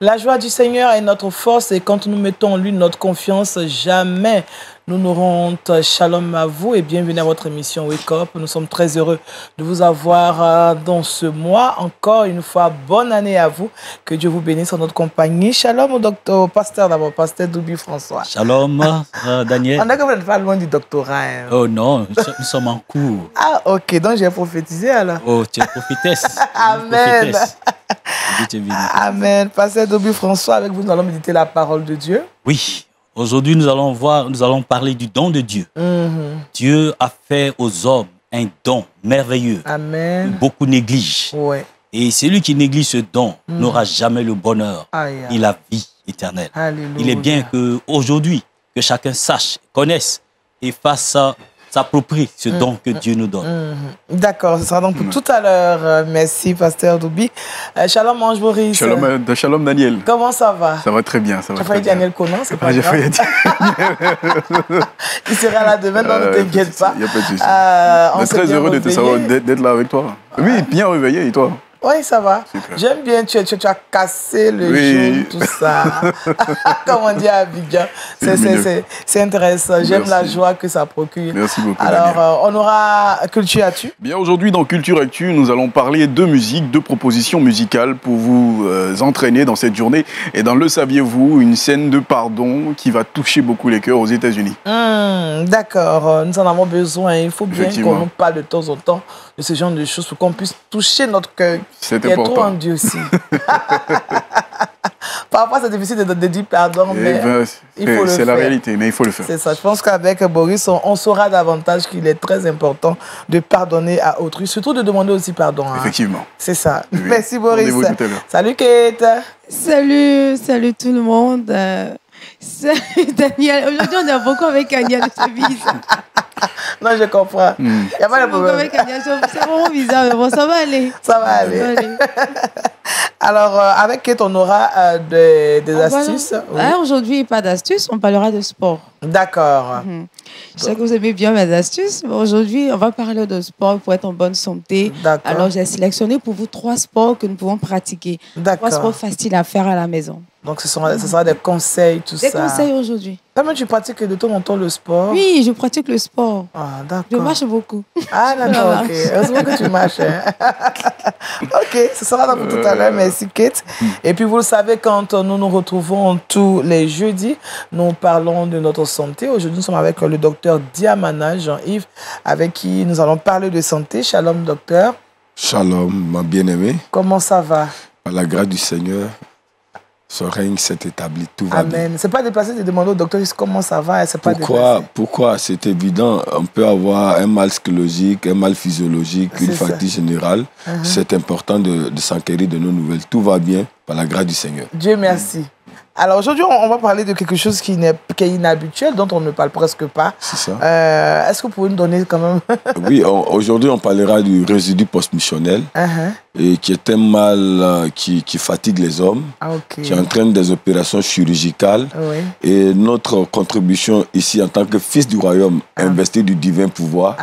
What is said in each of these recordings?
La joie du Seigneur est notre force et quand nous mettons en lui notre confiance, jamais nous n'aurons honte. Shalom à vous et bienvenue à votre émission Wake Up. Nous sommes très heureux de vous avoir dans ce mois. Encore une fois, bonne année à vous. Que Dieu vous bénisse en notre compagnie. Shalom au pasteur d'abord, pasteur Doubi François. Shalom, Daniel. On a que vous n'êtes pas loin du doctorat. Hein. Oh non, nous sommes en cours. Ah ok, donc j'ai prophétisé alors. Oh, tu es prophétesse. Amen. Prophétesse. Amen. Pasteur Doubi François, avec vous, nous allons méditer la parole de Dieu. Oui, aujourd'hui nous allons parler du don de Dieu. Dieu a fait aux hommes un don merveilleux. Amen. Que beaucoup négligent. Ouais. Et celui qui néglige ce don n'aura jamais le bonheur et la vie éternelle. Alléluia. Il est bien qu'aujourd'hui, que chacun sache, connaisse et fasse s'approprie ce don que Dieu nous donne. D'accord, ce sera donc pour tout à l'heure. Merci, pasteur Doubi. Shalom, Ange Boris. Shalom, Daniel. Comment ça va? Ça va très bien. Ça va j'ai failli dire Daniel Conan, c'est pas grave. J'ai failli dire. Il sera là demain, non, ne t'inquiète pas. Il n'y a pas de souci. On est très heureux d'être là avec toi. Oui, bien réveillé, et toi? Oui, ça va. J'aime bien, tu as cassé le jaune, tout ça. Comme on dit à Abidjan. C'est intéressant. J'aime la joie que ça procure. Merci beaucoup. Alors, on aura Culture Actu. Bien, aujourd'hui, dans Culture Actu, nous allons parler de musique, de propositions musicales pour vous entraîner dans cette journée. Et dans Le Saviez-vous, une scène de pardon qui va toucher beaucoup les cœurs aux États-Unis. D'accord, nous en avons besoin. Il faut bien qu'on nous parle de temps en temps de ce genre de choses pour qu'on puisse toucher notre cœur. C'est important. Il est trop en Dieu aussi. Parfois, c'est difficile de dire pardon, mais il faut le faire. C'est la réalité, mais il faut le faire. C'est ça. Je pense qu'avec Boris, on saura davantage qu'il est très important de pardonner à autrui, surtout de demander aussi pardon. Effectivement. C'est ça. Oui. Merci, Boris. Tout à l'heure. Salut, Kate. Salut tout le monde. Salut, Daniel. Aujourd'hui, on est beaucoup avec Daniel. C'est bizarre. Non, je comprends. Il n'y a pas de problème. C'est vraiment bizarre, mais bon, ça va aller. Ça va aller. Alors, avec Kate, on aura des astuces. Oui. Aujourd'hui, pas d'astuces, on parlera de sport. D'accord. Je sais que vous aimez bien mes astuces, mais aujourd'hui, on va parler de sport pour être en bonne santé. Alors, j'ai sélectionné pour vous 3 sports que nous pouvons pratiquer. 3 sports faciles à faire à la maison. Donc, ce sera des conseils, tout ça. Des conseils aujourd'hui. Comment tu pratiques de temps en temps le sport? Oui, je pratique le sport. Ah, d'accord. Je marche beaucoup. Ah, d'accord, ok. Heureusement que tu marches. Hein. Ok, ce sera donc pour tout à l'heure. Merci, Kate. Et puis, vous le savez, quand nous nous retrouvons tous les jeudis, nous parlons de notre santé. Aujourd'hui, nous sommes avec le docteur Diamana Jean-Yves, avec qui nous allons parler de santé. Shalom, docteur. Shalom, ma bien-aimée. Comment ça va? Par la grâce du Seigneur, son règne s'est établi, tout va bien. Amen. C'est pas déplacé de demander au docteur comment ça va, c'est pas Pourquoi? C'est évident, on peut avoir un mal psychologique, un mal physiologique, une fatigue générale. C'est important de s'enquérir de nos nouvelles. Tout va bien par la grâce du Seigneur. Dieu merci. Alors aujourd'hui, on va parler de quelque chose qui est inhabituel, dont on ne parle presque pas. C'est ça. Est-ce que vous pouvez nous donner quand même... Oui, aujourd'hui, on parlera du résidu post-missionnel, et qui est un mal qui fatigue les hommes, qui entraîne des opérations chirurgicales. Et notre contribution ici, en tant que fils du royaume, investi du divin pouvoir,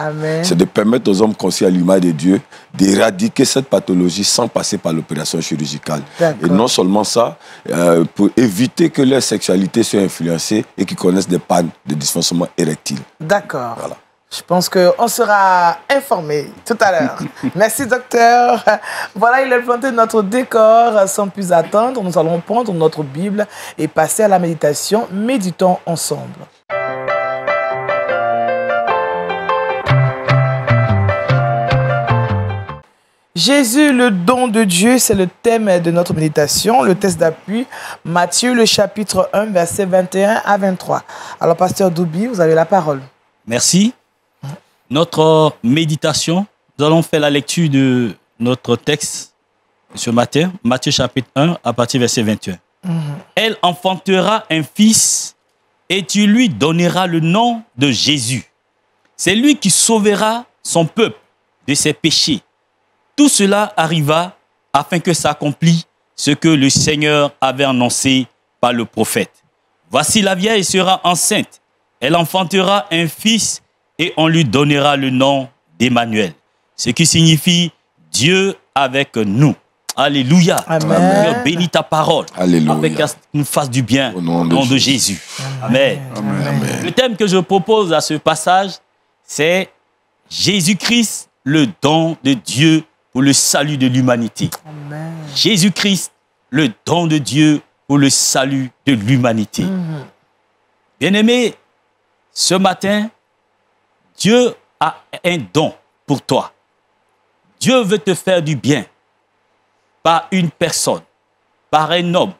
c'est de permettre aux hommes conçus à l'image de Dieu d'éradiquer cette pathologie sans passer par l'opération chirurgicale. Et non seulement ça, pour éviter que leur sexualité soit influencée et qu'ils connaissent des pannes de dysfonctionnement érectile. D'accord. Voilà. Je pense qu'on sera informé tout à l'heure. Merci, docteur. Voilà, il est planté notre décor. Sans plus attendre, nous allons prendre notre Bible et passer à la méditation. Méditons ensemble. Jésus, le don de Dieu, c'est le thème de notre méditation. Le texte d'appui, Matthieu, le chapitre 1, versets 21 à 23. Alors, pasteur Doubi, vous avez la parole. Merci. Notre méditation, nous allons faire la lecture de notre texte ce matin, Matthieu chapitre 1, à partir du verset 21. Elle enfantera un fils et tu lui donneras le nom de Jésus. C'est lui qui sauvera son peuple de ses péchés. Tout cela arriva afin que s'accomplisse ce que le Seigneur avait annoncé par le prophète. Voici la vieille sera enceinte. Elle enfantera un fils et on lui donnera le nom d'Emmanuel. Ce qui signifie Dieu avec nous. Alléluia. Amen. Bénis ta parole. Alléluia. Afin qu'elle nous fasse du bien au nom de Jésus. Amen. Amen. Le thème que je propose à ce passage, c'est Jésus-Christ, le don de Dieu pour le salut de l'humanité. Jésus-Christ, le don de Dieu pour le salut de l'humanité. Bien-aimé, ce matin, Dieu a un don pour toi. Dieu veut te faire du bien par une personne, par un homme,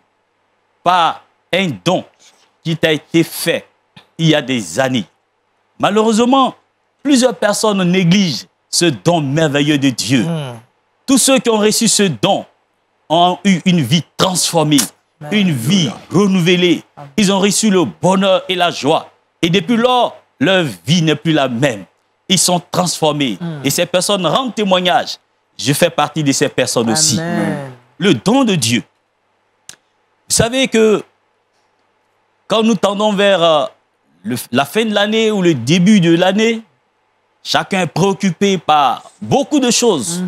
par un don qui t'a été fait il y a des années. Malheureusement, plusieurs personnes négligent ce don merveilleux de Dieu. Tous ceux qui ont reçu ce don ont eu une vie transformée, une vie renouvelée. Ils ont reçu le bonheur et la joie. Et depuis lors, leur vie n'est plus la même. Ils sont transformés. Et ces personnes rendent témoignage. Je fais partie de ces personnes aussi. Le don de Dieu. Vous savez que quand nous tendons vers la fin de l'année ou le début de l'année, chacun est préoccupé par beaucoup de choses.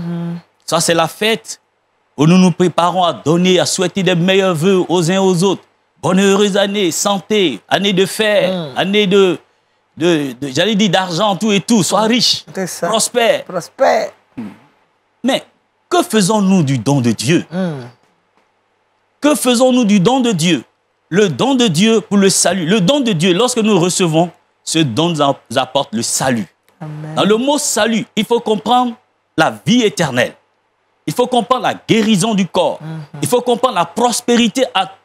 Ça, c'est la fête où nous nous préparons à donner, à souhaiter des meilleurs vœux aux uns aux autres. Bonne et heureuse année, santé, année de fer, année j'allais dire d'argent, tout et tout. Sois riche, prospère. Mais que faisons-nous du don de Dieu? Que faisons-nous du don de Dieu? Le don de Dieu pour le salut. Le don de Dieu, lorsque nous recevons, ce don nous apporte le salut. Amen. Dans le mot salut, il faut comprendre la vie éternelle. Il faut comprendre la guérison du corps. Il faut comprendre la prospérité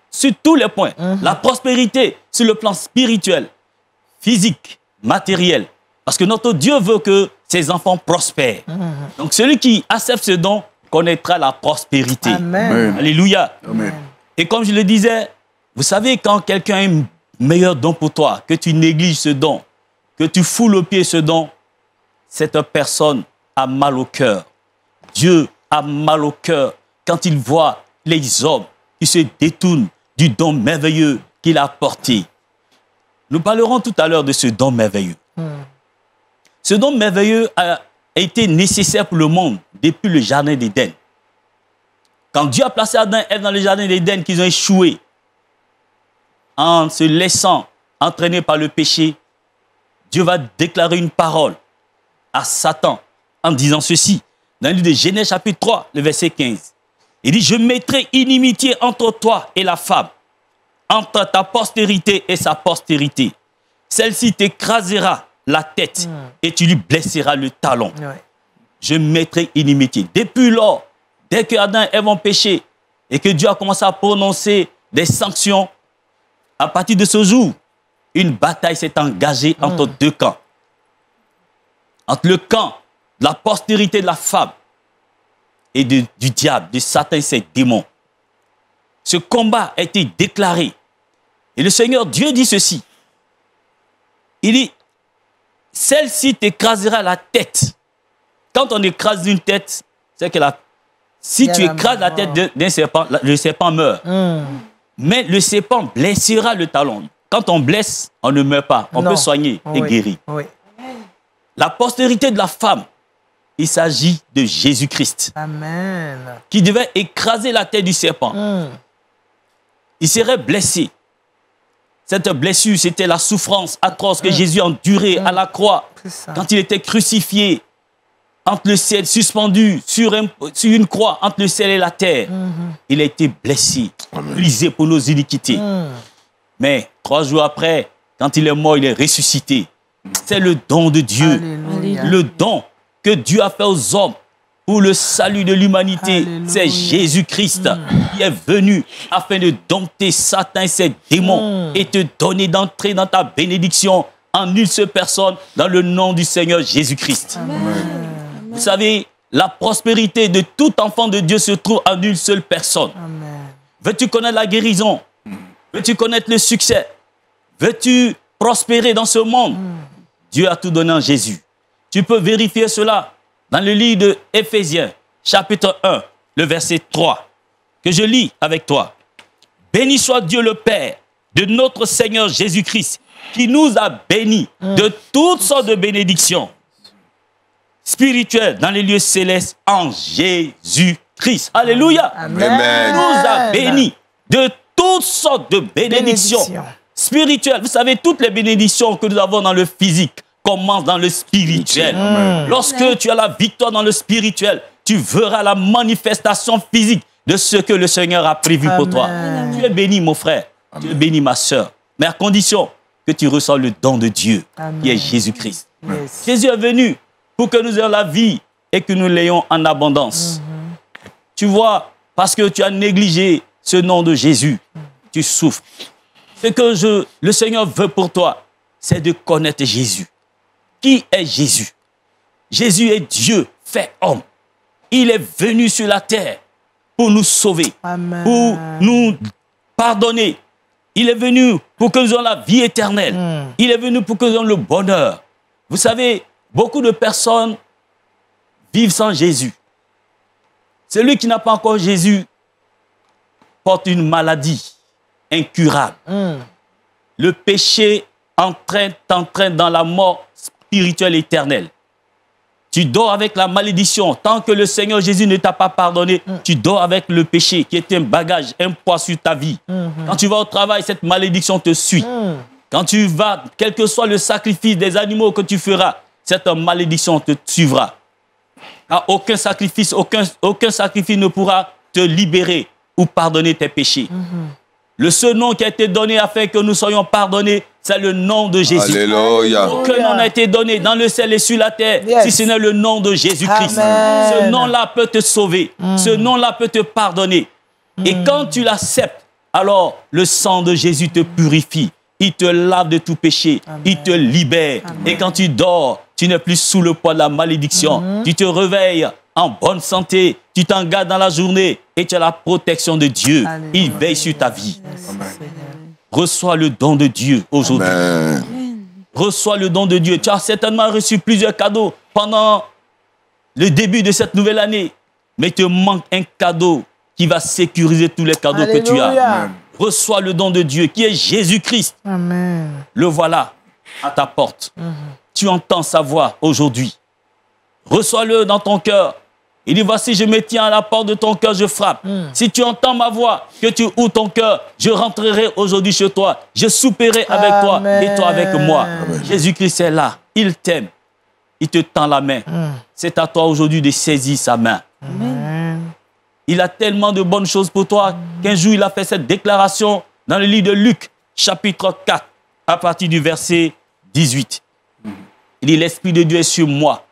sur tous les points. La prospérité sur le plan spirituel, physique, matériel. Parce que notre Dieu veut que ses enfants prospèrent. Donc celui qui accepte ce don connaîtra la prospérité. Amen. Alléluia. Amen. Et comme je le disais, vous savez, quand quelqu'un a un meilleur don pour toi, que tu négliges ce don, que tu foules au pied ce don, cette personne a mal au cœur. Dieu a mal au cœur quand il voit les hommes qui se détournent du don merveilleux qu'il a apporté. Nous parlerons tout à l'heure de ce don merveilleux. Ce don merveilleux a été nécessaire pour le monde depuis le jardin d'Éden. Quand Dieu a placé Adam et Ève dans le jardin d'Éden, qu'ils ont échoué en se laissant entraîner par le péché, Dieu va déclarer une parole à Satan en disant ceci. Dans le livre de Genèse chapitre 3, le verset 15. Il dit, je mettrai inimitié entre toi et la femme, entre ta postérité et sa postérité. Celle-ci t'écrasera la tête et tu lui blesseras le talon. Je mettrai inimitié. Depuis lors, dès que Adam et Ève ont péché et que Dieu a commencé à prononcer des sanctions, à partir de ce jour, une bataille s'est engagée entre deux camps. Entre le camp de la postérité de la femme et du diable, de Satan et ses démons. Ce combat a été déclaré. Et le Seigneur Dieu dit ceci. Il dit, celle-ci t'écrasera la tête. Quand on écrase une tête, c'est que si tu écrases la tête d'un serpent, le serpent meurt. Mais le serpent blessera le talon. Quand on blesse, on ne meurt pas. On peut soigner et guérir. La postérité de la femme, il s'agit de Jésus-Christ. Amen. Qui devait écraser la tête du serpent. Il serait blessé. Cette blessure, c'était la souffrance atroce que Jésus a endurée à la croix. Quand il était crucifié entre le ciel, suspendu sur une croix entre le ciel et la terre. Il a été blessé, brisé pour nos iniquités. Mais 3 jours après, quand il est mort, il est ressuscité. C'est le don de Dieu. Alléluia. Le don que Dieu a fait aux hommes pour le salut de l'humanité. C'est Jésus-Christ qui est venu afin de dompter Satan et ses démons et te donner d'entrer dans ta bénédiction en une seule personne dans le nom du Seigneur Jésus-Christ. Vous savez, la prospérité de tout enfant de Dieu se trouve en une seule personne. Veux-tu connaître la guérison? Veux-tu connaître le succès? Veux-tu prospérer dans ce monde? Dieu a tout donné en Jésus. Tu peux vérifier cela dans le livre de Éphésiens, chapitre 1, le verset 3, que je lis avec toi. Béni soit Dieu le Père de notre Seigneur Jésus-Christ, qui nous a bénis de toutes sortes de bénédictions spirituelles dans les lieux célestes en Jésus-Christ. Jésus-Christ. Alléluia. Amen. Il nous a bénis de toutes sortes de bénédictions spirituelles. Vous savez, toutes les bénédictions que nous avons dans le physique commencent dans le spirituel. Lorsque tu as la victoire dans le spirituel, tu verras la manifestation physique de ce que le Seigneur a prévu pour toi. Tu es béni, mon frère. Tu es béni, ma soeur. Mais à condition que tu reçois le don de Dieu, qui est Jésus-Christ. Jésus est venu pour que nous ayons la vie et que nous l'ayons en abondance. Tu vois, parce que tu as négligé ce nom de Jésus, tu souffres. Ce que le Seigneur veut pour toi, c'est de connaître Jésus. Qui est Jésus? Jésus est Dieu fait homme. Il est venu sur la terre pour nous sauver, pour nous pardonner. Il est venu pour que nous ayons la vie éternelle. Il est venu pour que nous ayons le bonheur. Vous savez, beaucoup de personnes vivent sans Jésus. Celui qui n'a pas encore Jésus porte une maladie incurable. Le péché t'entraîne dans la mort spirituelle éternelle. Tu dors avec la malédiction. Tant que le Seigneur Jésus ne t'a pas pardonné, tu dors avec le péché qui est un bagage, un poids sur ta vie. Quand tu vas au travail, cette malédiction te suit. Quand tu vas, quel que soit le sacrifice des animaux que tu feras, cette malédiction te suivra. Aucun sacrifice ne pourra te libérer ou pardonner tes péchés. Le seul nom qui a été donné afin que nous soyons pardonnés, c'est le nom de Jésus. Alléluia. Aucun nom n'a été donné dans le ciel et sur la terre, si ce n'est le nom de Jésus-Christ. Ce nom-là peut te sauver. Ce nom-là peut te pardonner. Et quand tu l'acceptes, alors le sang de Jésus te purifie. Il te lave de tout péché. Il te libère. Et quand tu dors, tu n'es plus sous le poids de la malédiction. Tu te réveilles en bonne santé. Tu t'engages dans la journée et tu as la protection de Dieu. Il veille sur ta vie. Reçois le don de Dieu aujourd'hui. Reçois le don de Dieu. Tu as certainement reçu plusieurs cadeaux pendant le début de cette nouvelle année. Mais il te manque un cadeau qui va sécuriser tous les cadeaux que tu as. Reçois le don de Dieu qui est Jésus-Christ. Le voilà à ta porte. Tu entends sa voix aujourd'hui. Reçois-le dans ton cœur. Il dit, voici, je me tiens à la porte de ton cœur, je frappe. Si tu entends ma voix, que tu ouvres ton cœur, je rentrerai aujourd'hui chez toi. Je souperai avec toi et toi avec moi. Jésus-Christ est là. Il t'aime. Il te tend la main. C'est à toi aujourd'hui de saisir sa main. Il a tellement de bonnes choses pour toi qu'un jour, il a fait cette déclaration dans le livre de Luc, chapitre 4, à partir du verset 18. Il dit, l'Esprit de Dieu est sur moi.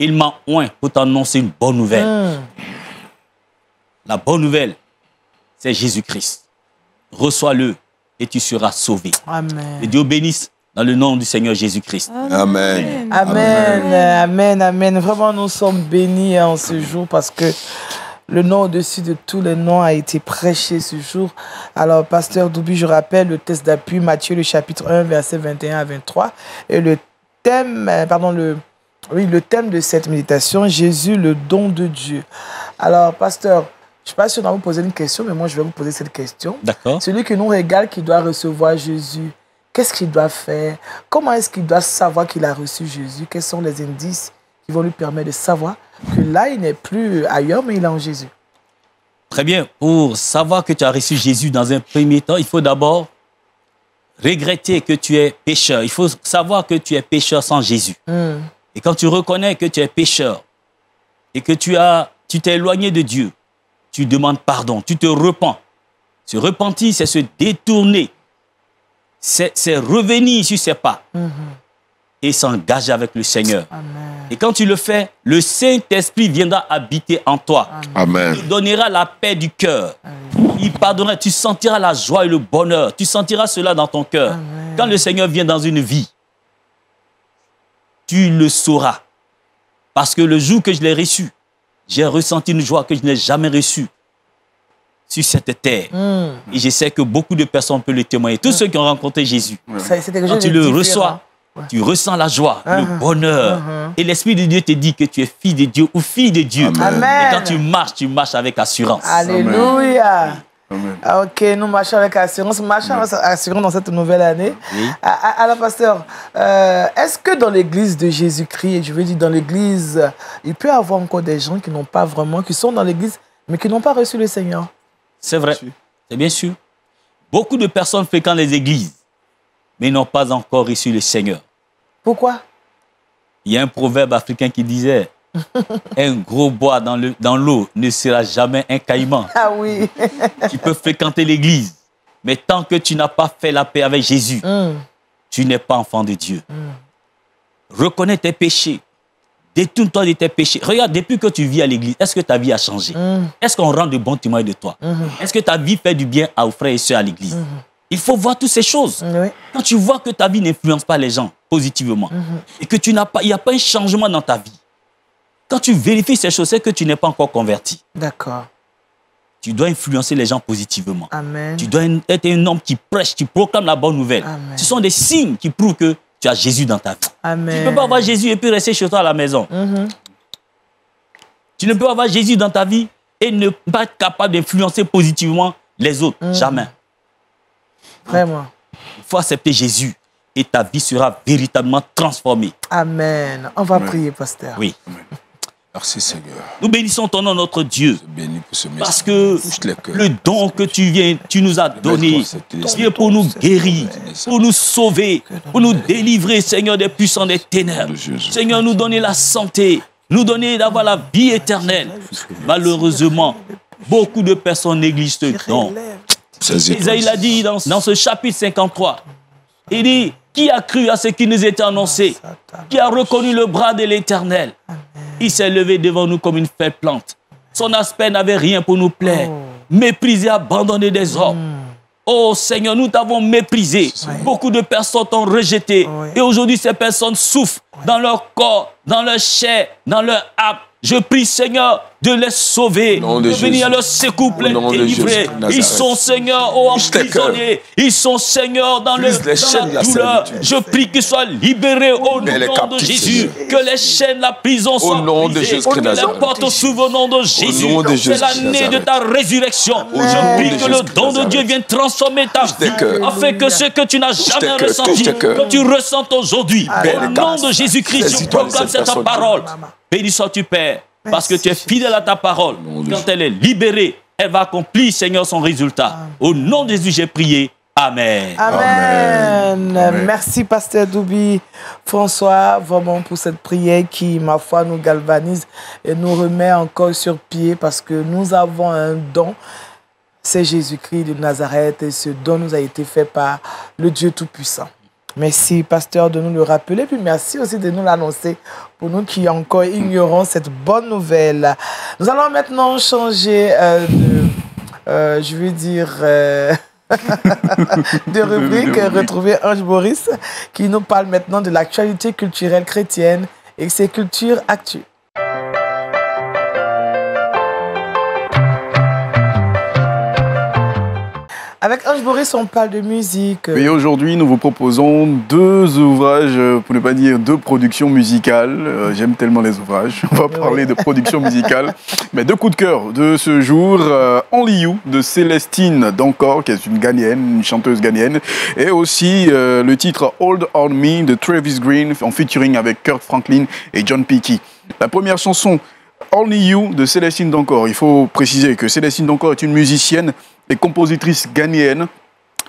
Il m'a oint pour t'annoncer une bonne nouvelle. La bonne nouvelle, c'est Jésus-Christ. Reçois-le et tu seras sauvé. Et Dieu bénisse dans le nom du Seigneur Jésus-Christ. Amen. Amen. Amen. Amen. Vraiment, nous sommes bénis en ce jour parce que le nom au-dessus de tous les noms a été prêché ce jour. Alors, Pasteur Doubi, je rappelle le texte d'appui, Matthieu, le chapitre 1, verset 21 à 23. Et le thème, le thème de cette méditation, Jésus, le don de Dieu. Alors, Pasteur, je ne sais pas si on va vous poser une question, mais moi, je vais vous poser cette question. D'accord. Celui qui nous régale, qui doit recevoir Jésus, qu'est-ce qu'il doit faire? Comment est-ce qu'il doit savoir qu'il a reçu Jésus? Quels sont les indices qui vont lui permettre de savoir que là, il n'est plus ailleurs, mais il est en Jésus? Très bien. Pour savoir que tu as reçu Jésus dans un premier temps, il faut d'abord regretter que tu es pécheur. Il faut savoir que tu es pécheur sans Jésus. Et quand tu reconnais que tu es pécheur et que tu t'es éloigné de Dieu, tu demandes pardon, tu te repens. Se repentir, c'est se détourner. C'est revenir sur ses pas et s'engager avec le Seigneur. Amen. Et quand tu le fais, le Saint-Esprit viendra habiter en toi. Amen. Il donnera la paix du cœur. Il pardonnera. Tu sentiras la joie et le bonheur. Tu sentiras cela dans ton cœur. Quand le Seigneur vient dans une vie, tu le sauras. Parce que le jour que je l'ai reçu, j'ai ressenti une joie que je n'ai jamais reçue sur cette terre. Et je sais que beaucoup de personnes peuvent le témoigner. Tous ceux qui ont rencontré Jésus, quand tu le reçois, tu ressens la joie, le bonheur. Et l'Esprit de Dieu te dit que tu es fille de Dieu ou fille de Dieu. Amen. Et quand tu marches avec assurance. Alléluia. Amen. Ok, nous marchons avec assurance. Marchons avec assurance dans cette nouvelle année. Oui. Alors, pasteur, est-ce que dans l'église de Jésus-Christ, et je veux dire dans l'église, il peut y avoir encore des gens qui n'ont pas vraiment, qui sont dans l'église, mais qui n'ont pas reçu le Seigneur. C'est vrai, c'est bien sûr. Beaucoup de personnes fréquentent les églises, mais n'ont pas encore reçu le Seigneur. Pourquoi? Il y a un proverbe africain qui disait un gros bois dans l'eau ne sera jamais un caïman. Ah oui. Tu peux fréquenter l'église, mais tant que tu n'as pas fait la paix avec Jésus, tu n'es pas enfant de Dieu. Reconnais tes péchés. Détourne-toi de tes péchés. Regarde, depuis que tu vis à l'église, est-ce que ta vie a changé? Est-ce qu'on rend de bons témoins de toi? Est-ce que ta vie fait du bien aux frères et sœurs à l'église? Il faut voir toutes ces choses. Quand tu vois que ta vie n'influence pas les gens positivement et que il n'y a pas un changement dans ta vie, quand tu vérifies ces choses, c'est que tu n'es pas encore converti. D'accord. Tu dois influencer les gens positivement. Amen. Tu dois être un homme qui prêche, qui proclame la bonne nouvelle. Amen. Ce sont des signes qui prouvent que tu as Jésus dans ta vie. Amen. Tu ne peux pas avoir Jésus et puis rester chez toi à la maison. Tu ne peux avoir Jésus dans ta vie et ne pas être capable d'influencer positivement les autres. Jamais. Vraiment. Il faut accepter Jésus et ta vie sera véritablement transformée. Amen. On va prier, pasteur. Oui. Amen. Merci Seigneur. Nous bénissons ton nom, notre Dieu. Béni pour ce message. Parce que le don que tu nous as donné, qui est pour nous guérir, pour nous sauver, pour nous délivrer, Seigneur, des puissants des ténèbres. Seigneur, nous donner la santé, nous donner d'avoir la vie éternelle. Malheureusement, beaucoup de personnes négligent ce don. Isaïe l'a dit dans ce chapitre 53. Il dit, qui a cru à ce qui nous était annoncé? Qui a reconnu le bras de l'Éternel? Il s'est levé devant nous comme une faible plante. Son aspect n'avait rien pour nous plaire. Méprisé, abandonné des hommes. Oh Seigneur, nous t'avons méprisé. Beaucoup de personnes t'ont rejeté. Et aujourd'hui, ces personnes souffrent dans leur corps, dans leur chair, dans leur âme. Je prie, Seigneur, de les sauver, de venir à leur secours, les délivrer. Ils sont, Seigneur, emprisonnés. Ils sont, Seigneur, dans la douleur. Je prie qu'ils soient libérés au nom de Jésus. Que les chaînes, la prison soient brisées. Que les portes s'ouvrent au nom de Jésus. C'est l'année de ta résurrection. Je prie que le don de Dieu vienne transformer ta vie, afin que ce que tu n'as jamais ressenti, que tu ressentes aujourd'hui. Au nom de Jésus-Christ, je proclame cette parole. Béni sois-tu, Père, parce que tu es fidèle à ta parole. Quand elle est libérée, elle va accomplir, Seigneur, son résultat. Au nom de Jésus, j'ai prié. Amen. Amen. Amen. Merci, pasteur Doubi François, vraiment pour cette prière qui, ma foi, nous galvanise et nous remet encore sur pied parce que nous avons un don. C'est Jésus-Christ de Nazareth et ce don nous a été fait par le Dieu Tout-Puissant. Merci, pasteur, de nous le rappeler. Puis merci aussi de nous l'annoncer pour nous qui encore ignorons cette bonne nouvelle. Nous allons maintenant changer je veux dire, de rubrique, retrouver Ange Boris qui nous parle maintenant de l'actualité culturelle chrétienne et ses cultures actuelles. Avec Ange Boris, on parle de musique. Et aujourd'hui, nous vous proposons deux ouvrages, pour ne pas dire deux productions musicales. J'aime tellement les ouvrages. On va parler de production musicale. Mais deux coups de cœur de ce jour. Only You de Célestine Dankor, qui est une Ghanéenne, une chanteuse ghanéenne. Et aussi le titre Hold On Me de Travis Green, en featuring avec Kirk Franklin et John Peaky. La première chanson, Only You de Célestine Dankor. Il faut préciser que Célestine Dankor est une musicienne et compositrice ghanéenne.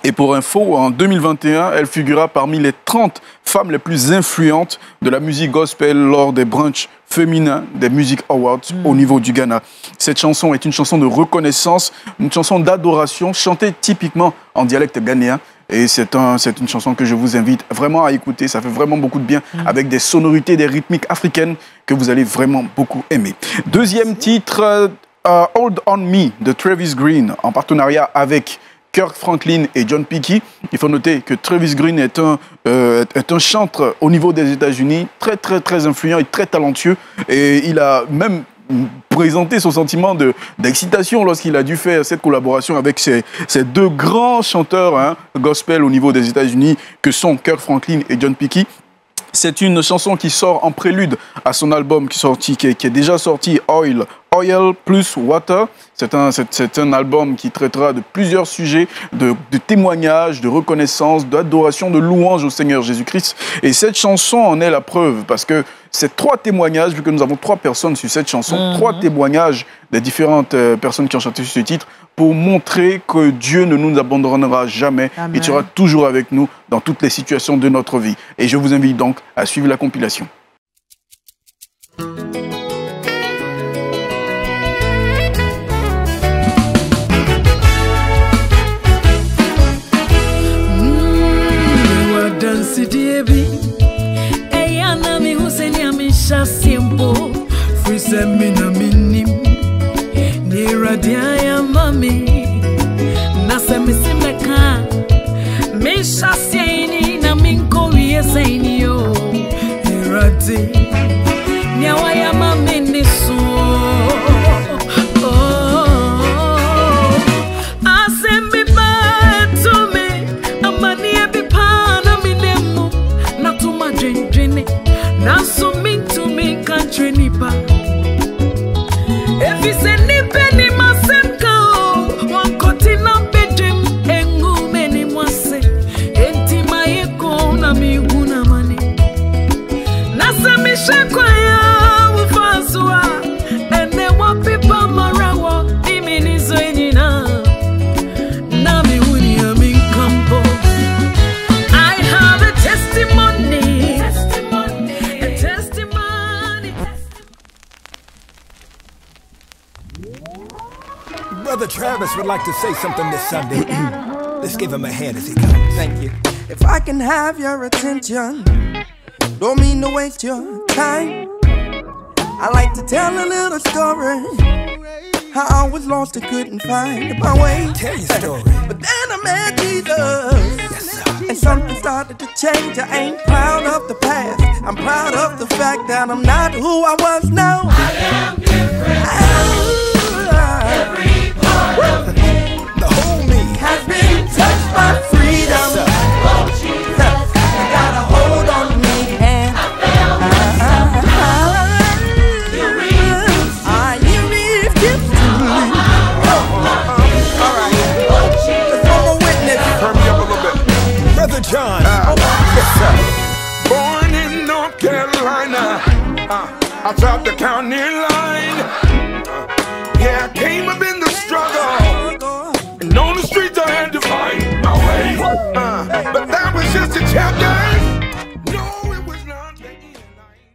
Et pour info, en 2021, elle figura parmi les 30 femmes les plus influentes de la musique gospel lors des brunchs féminins des Music Awards au niveau du Ghana. Cette chanson est une chanson de reconnaissance, une chanson d'adoration chantée typiquement en dialecte ghanéen. Et c'est une chanson que je vous invite vraiment à écouter. Ça fait vraiment beaucoup de bien avec des sonorités, des rythmiques africaines que vous allez vraiment beaucoup aimer. Deuxième titre, Hold On Me de Travis Green en partenariat avec Kirk Franklin et John Peaky. Il faut noter que Travis Green est un chanteur au niveau des États-Unis très influent et très talentueux. Et il a même présenté son sentiment d'excitation lorsqu'il a dû faire cette collaboration avec ces deux grands chanteurs gospel au niveau des États-Unis que sont Kirk Franklin et John Peaky. C'est une chanson qui sort en prélude à son album qui est déjà sorti, Oil plus Water. C'est un album qui traitera de plusieurs sujets, de témoignages, de reconnaissance, d'adoration, de louange au Seigneur Jésus-Christ. Et cette chanson en est la preuve parce que ces 3 témoignages, vu que nous avons 3 personnes sur cette chanson, 3 témoignages des différentes personnes qui ont chanté sur ce titre, pour montrer que Dieu ne nous abandonnera jamais. Amen. Il sera toujours avec nous dans toutes les situations de notre vie. Et je vous invite donc à suivre la compilation. Radia mami nasa misimeka mishasieni na minko yesaini yo irati nyawa ya mami nisu asembi batume amani ebipana minemu natuma drenjene naso mintumi kantrenipa efiseni Brother Travis would like to say something this Sunday. Let's give him a hand as he comes. Thank you. If I can have your attention, don't mean to waste your time. I like to tell a little story, how I was lost and couldn't find my way. Tell your story. But then I met Jesus, yes, sir. And something started to change. I ain't proud of the past, I'm proud of the fact that I'm not who I was now. I am different. Every part of me, the whole me, has been touched by freedom. Yes, oh Jesus, you got a hold on me and I found myself. You reached it to me. All right, just one more witness. Turn me up a little bit. Brother John. Yes, sir. Born in North Carolina, outside the county line. Yeah, I came up in the struggle, and on the streets I had to find my way. But that was just a chapter. No, it was not.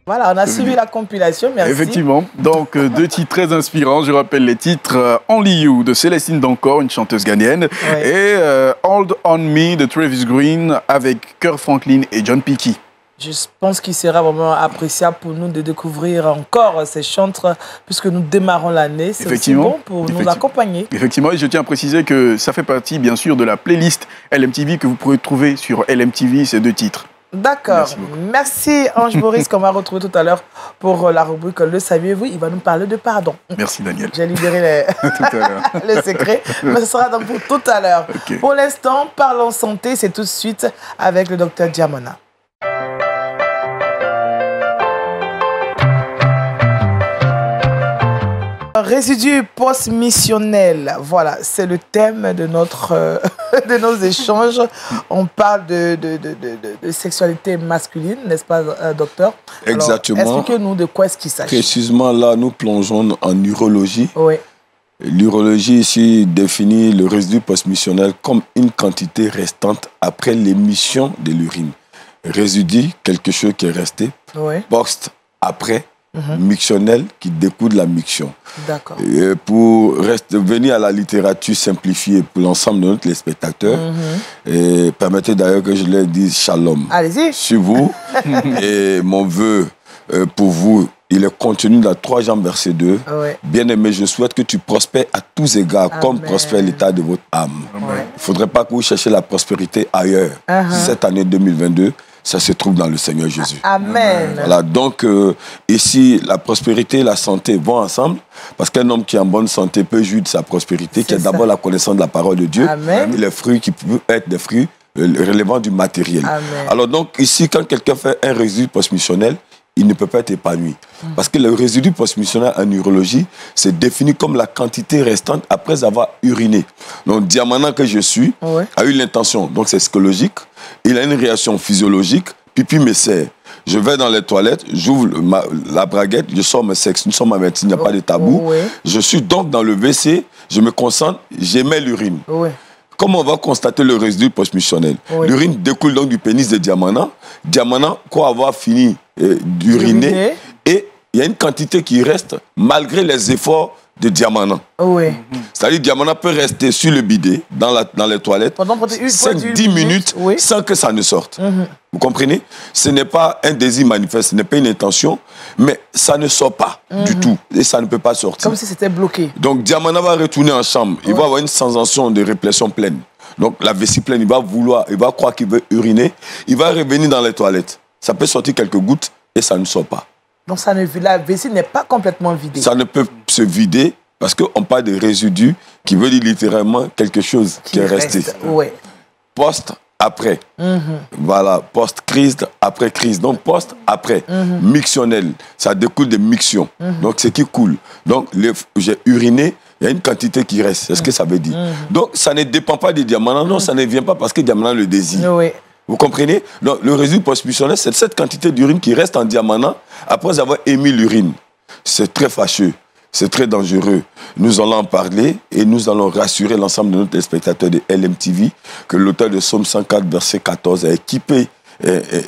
Voilà, on a suivi la compilation, merci. Effectivement, donc 2 titres très inspirants. Je rappelle les titres Only You de Célestine Dancor, une chanteuse ghanéenne, et Hold On Me de Travis Green avec Kirk Franklin et John Peaky. Je pense qu'il sera vraiment appréciable pour nous de découvrir encore ces chantres puisque nous démarrons l'année. C'est aussi bon pour nous accompagner. Effectivement, et je tiens à préciser que ça fait partie bien sûr de la playlist LMTV que vous pourrez trouver sur LMTV, ces 2 titres. D'accord. Merci Ange Boris qu'on va retrouver tout à l'heure pour la rubrique Le saviez-vous. Il va nous parler de pardon. Merci Daniel. J'ai libéré le secret, mais ce sera donc pour tout à l'heure. Okay. Pour l'instant, parlons santé, c'est tout de suite avec le docteur Diamona. Résidus post-missionnels, voilà, c'est le thème de de nos échanges. On parle de sexualité masculine, n'est-ce pas, docteur? Exactement. Expliquez-nous de quoi est-ce qu'il s'agit. Précisément, là, nous plongeons en urologie. Oui. L'urologie ici définit le résidu post-missionnel comme une quantité restante après l'émission de l'urine. Résidu, quelque chose qui est resté. Oui. Post, après. Mictionnel qui découle de la miction. D'accord. Pour venir à la littérature simplifiée pour l'ensemble de nos téléspectateurs, et permettez d'ailleurs que je leur dise shalom. Allez-y. Sur vous. Et mon vœu pour vous, il est contenu dans 3 Jean verset 2. Ouais. Bien-aimé, je souhaite que tu prospères à tous égards. Amen. Comme prospère l'état de votre âme. Il ne faudrait pas que vous cherchiez la prospérité ailleurs. Cette année 2022, ça se trouve dans le Seigneur Jésus. Amen. Voilà, donc ici, la prospérité et la santé vont ensemble, parce qu'un homme qui est en bonne santé peut jouir de sa prospérité, qui est d'abord la connaissance de la parole de Dieu, Amen. Et les fruits qui peuvent être des fruits relevant du matériel. Amen. Alors donc ici, quand quelqu'un fait un résidu post-missionnel, il ne peut pas être épanoui. Parce que le résidu post-missionnel en urologie, c'est défini comme la quantité restante après avoir uriné. Donc, Diamana que je suis a eu l'intention, donc c'est psychologique, il a une réaction physiologique, pipi me serre. Je vais dans les toilettes, j'ouvre la braguette, je sors mes sexes. Nous sommes à médecine, il n'y a pas de tabou. Je suis donc dans le WC, je me concentre, j'émets l'urine. Comment on va constater le résidu post-missionnel? L'urine découle donc du pénis de Diamana. Diamana croit avoir fini d'uriner et il y a une quantité qui reste malgré les efforts de Diamana. C'est-à-dire Diamana peut rester sur le bidet, dans les toilettes, 5-10 minutes sans que ça ne sorte. Vous comprenez? Ce n'est pas un désir manifeste, ce n'est pas une intention, mais ça ne sort pas du tout et ça ne peut pas sortir. Comme si c'était bloqué. Donc Diamana va retourner en chambre, il va avoir une sensation de répression pleine. Donc la vessie pleine, il va croire qu'il veut uriner, il va revenir dans les toilettes. Ça peut sortir quelques gouttes et ça ne sort pas. Donc la vessie n'est pas complètement vidée. Ça ne peut se vider parce qu'on parle de résidus qui veut dire littéralement quelque chose qui est resté. Post, après. Voilà, post-crise, après crise. Donc post, après. Mictionnel, ça découle de miction. Donc c'est qui coule. Donc j'ai uriné, il y a une quantité qui reste. C'est ce que ça veut dire. Donc ça ne dépend pas de Diamana. Non, ça ne vient pas parce que Diamana le désire. Vous comprenez? Donc, le résidu post-missionnel, c'est cette quantité d'urine qui reste en Diamana après avoir émis l'urine. C'est très fâcheux, c'est très dangereux. Nous allons en parler et nous allons rassurer l'ensemble de nos téléspectateurs de LMTV que l'auteur de Psaume 104, verset 14, a équipé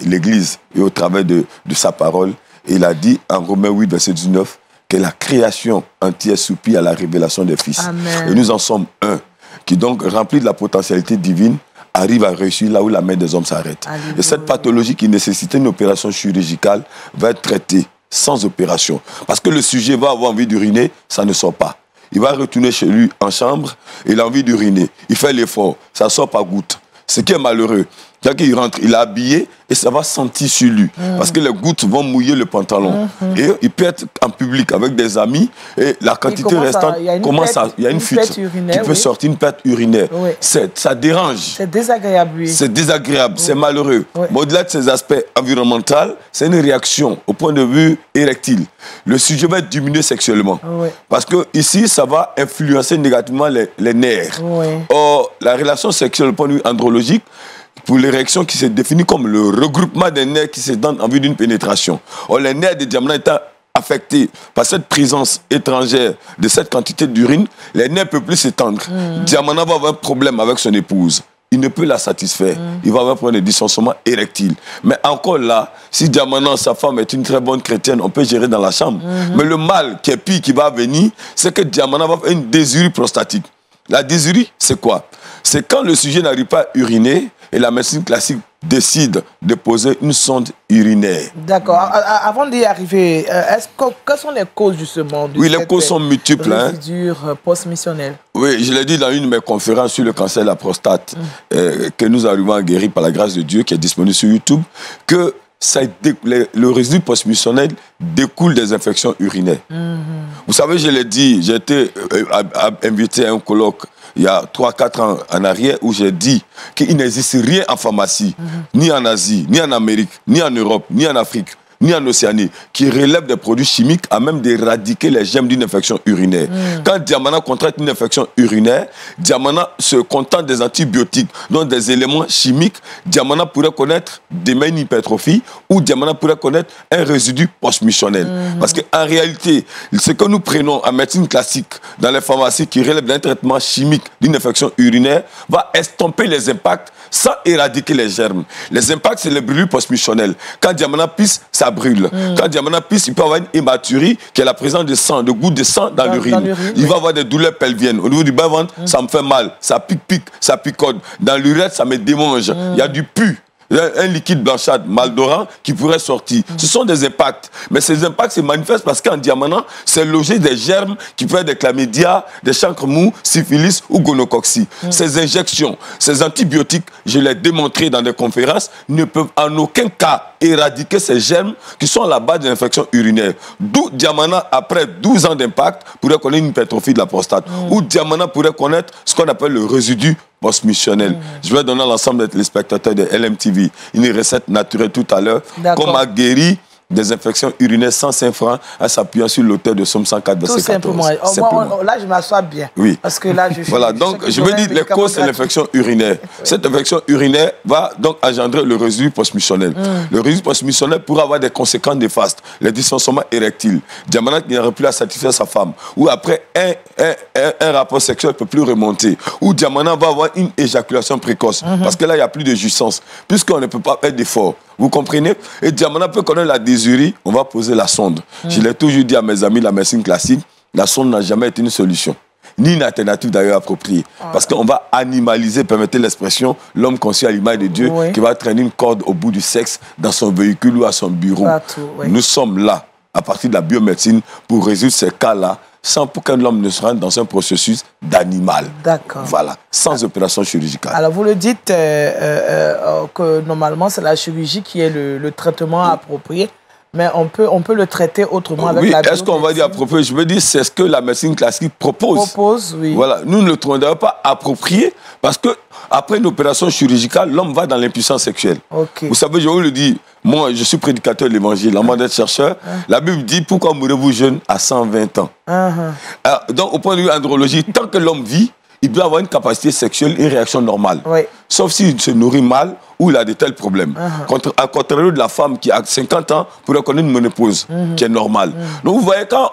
l'Église et au travers de sa parole. Il a dit en Romains 8, verset 19, que la création entière soupire à la révélation des fils. Amen. Et nous en sommes un qui donc rempli de la potentialité divine arrive à réussir là où la main des hommes s'arrête. Et cette pathologie qui nécessitait une opération chirurgicale va être traitée sans opération. Parce que le sujet va avoir envie d'uriner, ça ne sort pas. Il va retourner chez lui en chambre, il a envie d'uriner. Il fait l'effort, ça ne sort pas goutte. Ce qui est malheureux, quand il rentre, il est habillé et ça va sentir sur lui. Parce que les gouttes vont mouiller le pantalon. Et il peut être en public avec des amis et la quantité restante commence à... Il y a une fuite qui peut sortir, une perte urinaire. Ça dérange. C'est désagréable, c'est désagréable, c'est malheureux. Mais au-delà de ces aspects environnementaux, c'est une réaction au point de vue érectile. Le sujet va être diminué sexuellement. Parce que ici, ça va influencer négativement les nerfs. Or, la relation sexuelle au point de vue andrologique, pour l'érection qui se définit comme le regroupement des nerfs qui se donnent en vue d'une pénétration. Or, les nerfs de Diamana étant affectés par cette présence étrangère de cette quantité d'urine, les nerfs ne peuvent plus s'étendre. Diamana va avoir un problème avec son épouse. Il ne peut la satisfaire. Il va avoir un problème de dysfonctionnement érectile. Mais encore là, si Diamana, sa femme, est une très bonne chrétienne, on peut gérer dans la chambre. Mais le mal qui est pire qui va venir, c'est que Diamana va faire une désurie prostatique. La désurie, c'est quoi? C'est quand le sujet n'arrive pas à uriner et la médecine classique décide de poser une sonde urinaire. D'accord. Avant d'y arriver, quelles sont les causes justement de les causes sont multiples. Résidus post-missionnels? Oui, je l'ai dit dans une de mes conférences sur le cancer de la prostate que nous arrivons à guérir par la grâce de Dieu, qui est disponible sur YouTube, que le résidu post-missionnel découle des infections urinaires. Vous savez, je l'ai dit, j'ai été invité à un colloque il y a 3-4 ans en arrière où j'ai dit qu'il n'existe rien en pharmacie, ni en Asie, ni en Amérique, ni en Europe, ni en Afrique, ni en Océanie, qui relève des produits chimiques à même d'éradiquer les germes d'une infection urinaire. Quand Diamana contracte une infection urinaire, Diamana se contente des antibiotiques, donc des éléments chimiques. Diamana pourrait connaître demain une hypertrophie ou Diamana pourrait connaître un résidu post-missionnel. Parce qu'en réalité, ce que nous prenons en médecine classique dans les pharmacies qui relèvent d'un traitement chimique d'une infection urinaire va estomper les impacts sans éradiquer les germes. Les impacts, c'est les brûlures post-missionnelles. Quand Diamana pisse, ça brûle. Quand Diamana pisse, il peut avoir une hématurie qui est la présence de sang, de gouttes de sang dans l'urine. Il va avoir des douleurs pelviennes. Au niveau du bas-ventre, ça me fait mal. Ça pique, ça picote. Dans l'urètre, ça me démange. Il y a du pu. Un liquide blanchâtre, malodorant, qui pourrait sortir. Ce sont des impacts. Mais ces impacts se manifestent parce qu'en Diamana, c'est logé des germes qui peuvent être des chlamydia, des chancres mous, syphilis ou gonococcie. Ces injections, ces antibiotiques, je l'ai démontré dans des conférences, ne peuvent en aucun cas éradiquer ces germes qui sont à la base de l'infection urinaire. D'où Diamana, après 12 ans d'impact, pourrait connaître une hypertrophie de la prostate. Ou Diamana pourrait connaître ce qu'on appelle le résidu post-missionnel. Je vais donner à l'ensemble des téléspectateurs de LMTV une recette naturelle tout à l'heure, qu'on m'a guéri des infections urinaires 105 francs en s'appuyant sur l'auteur de Somme 104, verset 14. Tout simplement. Là, je m'assois bien. Oui. Parce que là, je voilà, donc je veux dire, les causes, c'est l'infection urinaire. Oui. Cette infection urinaire va donc engendrer le résidu postmissionnel. Le résidu postmissionnel pourra avoir des conséquences néfastes. Les dysfonctionnements érectiles. Diamana qui n'aurait plus à satisfaire sa femme. Ou après, un rapport sexuel ne peut plus remonter. Ou Diamana va avoir une éjaculation précoce. Parce que là, il n'y a plus de jouissance. Puisqu'on ne peut pas faire d'effort. Vous comprenez? Et Diamana peut connaître la désurie, on va poser la sonde. Je l'ai toujours dit à mes amis, la médecine classique, la sonde n'a jamais été une solution. Ni une alternative d'ailleurs appropriée. Parce qu'on va animaliser, permettez l'expression, l'homme conçu à l'image de Dieu, qui va traîner une corde au bout du sexe dans son véhicule ou à son bureau. Nous sommes là, à partir de la biomédecine, pour résoudre ces cas-là, sans pour qu'un homme ne se rende dans un processus d'animal. D'accord. Voilà, sans opération chirurgicale. Alors, vous le dites que normalement, c'est la chirurgie qui est le traitement approprié, mais on peut le traiter autrement avec la biomédecine. Est-ce qu'on va dire approprié? Je veux dire, c'est ce que la médecine classique propose. Oui. Voilà, nous ne le trouvons d'ailleurs pas approprié, parce que après une opération chirurgicale, l'homme va dans l'impuissance sexuelle. Vous savez, je vous le dis, moi, je suis prédicateur de l'évangile, avant d'être chercheur. La Bible dit, pourquoi mourrez-vous jeune à 120 ans? Alors, donc, au point de vue andrologie, tant que l'homme vit, il doit avoir une capacité sexuelle, une réaction normale. Sauf s'il se nourrit mal ou il a de tels problèmes. À contrario de la femme qui a 50 ans pourrait connaître une ménopause qui est normale. Donc vous voyez, quand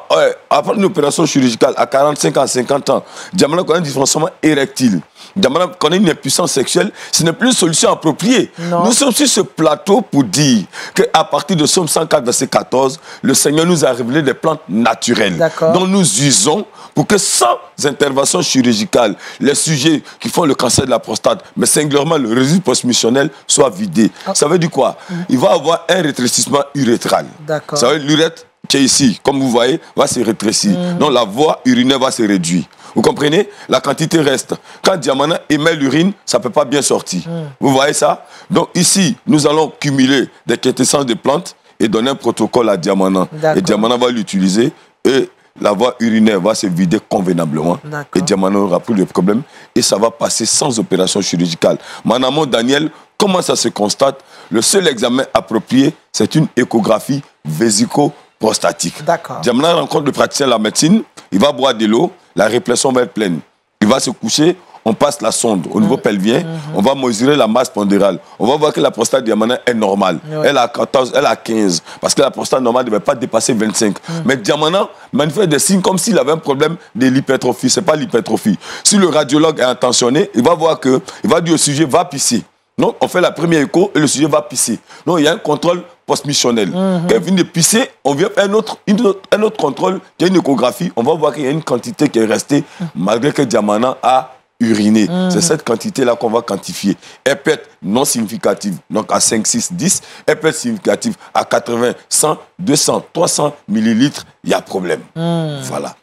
après une opération chirurgicale à 45 ans, à 50 ans, Diamana connaît un dysfonctionnement érectile, Diamana connaît une impuissance sexuelle, ce n'est plus une solution appropriée. Nous sommes sur ce plateau pour dire qu'à partir de Somme 104, verset 14, le Seigneur nous a révélé des plantes naturelles dont nous usons pour que sans intervention chirurgicale, les sujets qui font le cancer de la prostate, mais singulièrement le résidu postmissionnel, soient vidés. Ça veut dire quoi? Il va avoir un rétrécissement urétral. Ça veut dire l'urètre qui est ici, comme vous voyez, va se rétrécir. Donc la voie urinaire va se réduire. Vous comprenez? La quantité reste. Quand Diamana émet l'urine, ça ne peut pas bien sortir. Vous voyez ça? Donc ici, nous allons cumuler des quintessences de plantes et donner un protocole à Diamana. Et Diamana va l'utiliser et la voie urinaire va se vider convenablement. Et Diamana n'aura plus de problème. Et ça va passer sans opération chirurgicale. Mon amour Daniel, comment ça se constate? Le seul examen approprié, c'est une échographie vésico-prostatique. Diamana rencontre le praticien de la médecine, il va boire de l'eau, la répression va être pleine. Il va se coucher, on passe la sonde au niveau pelvien, on va mesurer la masse pondérale. On va voir que la prostate Diamana est normale. Elle a 14, elle a 15. Parce que la prostate normale ne devait pas dépasser 25. Mais Diamana manifeste des signes comme s'il avait un problème de l'hypertrophie. Ce n'est pas l'hypertrophie. Si le radiologue est intentionné, il va voir que, il va dire au sujet, va pisser. Donc, on fait la première écho et le sujet va pisser. Donc, il y a un contrôle postmissionnel. Quand il vient de pisser, on vient faire un autre contrôle, qui est une échographie. On va voir qu'il y a une quantité qui est restée, malgré que Diamana a uriné. C'est cette quantité-là qu'on va quantifier. Elle peut être non significative, donc à 5, 6, 10. Elle peut être significative à 80, 100, 200, 300 millilitres. Il y a problème. Voilà.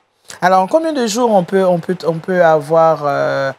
Alors, en combien de jours on peut avoir...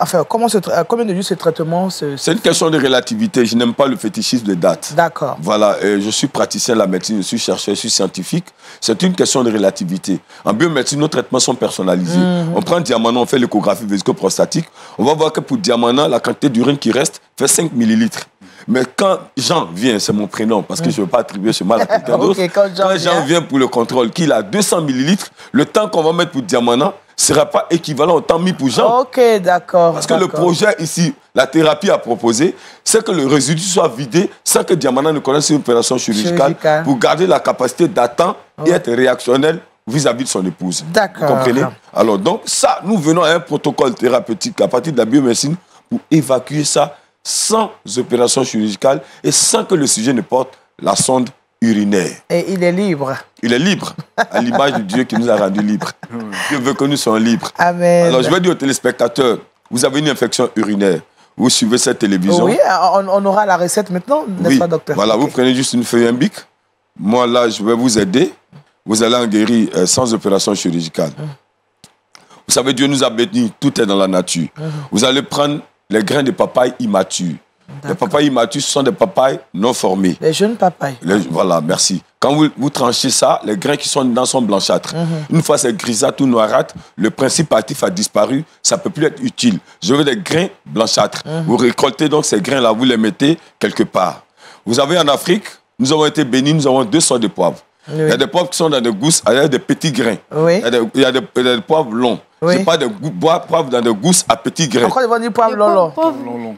Enfin, combien de jours ce traitement C'est une question de relativité. Je n'aime pas le fétichisme de date. D'accord. Voilà, je suis praticien de la médecine, je suis chercheur, je suis scientifique. C'est une question de relativité. En biomédecine, nos traitements sont personnalisés. On prend Diamana, on fait l'échographie vésico-prostatique. On va voir que pour Diamana, la quantité d'urine qui reste fait 5 millilitres. Mais quand Jean vient, c'est mon prénom, parce que je ne veux pas attribuer ce mal à quelqu'un d'autre. Quand Jean vient pour le contrôle, qu'il a 200 millilitres, le temps qu'on va mettre pour Diamana ne sera pas équivalent au temps mis pour Jean. Ok, d'accord. Parce que le projet ici, la thérapie à proposer, c'est que le résidu soit vidé sans que Diamana ne connaisse une opération chirurgicale pour garder la capacité d'attendre et être réactionnel vis-à-vis de son épouse. D'accord. Vous comprenez? Alors donc ça, nous venons à un protocole thérapeutique à partir de la biomédecine pour évacuer ça sans opération chirurgicale et sans que le sujet ne porte la sonde urinaire. Et il est libre. Il est libre, à l'image de Dieu qui nous a rendus libres. Dieu veut que nous soyons libres. Amen. Alors je vais dire aux téléspectateurs, vous avez une infection urinaire, vous suivez cette télévision. Oui, on aura la recette maintenant, n'est-ce pas, docteur? Voilà, vous prenez juste une feuille, un bic. Moi, là, je vais vous aider. Vous allez en guérir sans opération chirurgicale. Vous savez, Dieu nous a bénis, tout est dans la nature. Vous allez prendre les grains de papaye immatures. Les papayes immatures, ce sont des papayes non formées. Les jeunes papayes. Voilà, merci. Quand vous tranchez ça, les grains qui sont dedans sont blanchâtres. Une fois c'est grisâtre ou noirâtre, le principe actif a disparu, ça ne peut plus être utile. Je veux des grains blanchâtres. Vous récoltez donc ces grains-là, vous les mettez quelque part. Vous avez en Afrique nous avons été bénis, nous avons 2 sortes de poivres. Oui. Il y a des poivres qui sont dans des gousses, il y a des petits grains. Oui. Il y a des poivres longs. Oui. Je n'ai pas de poivres dans des gousses à petits grains. Pourquoi ils vont dire poivre long?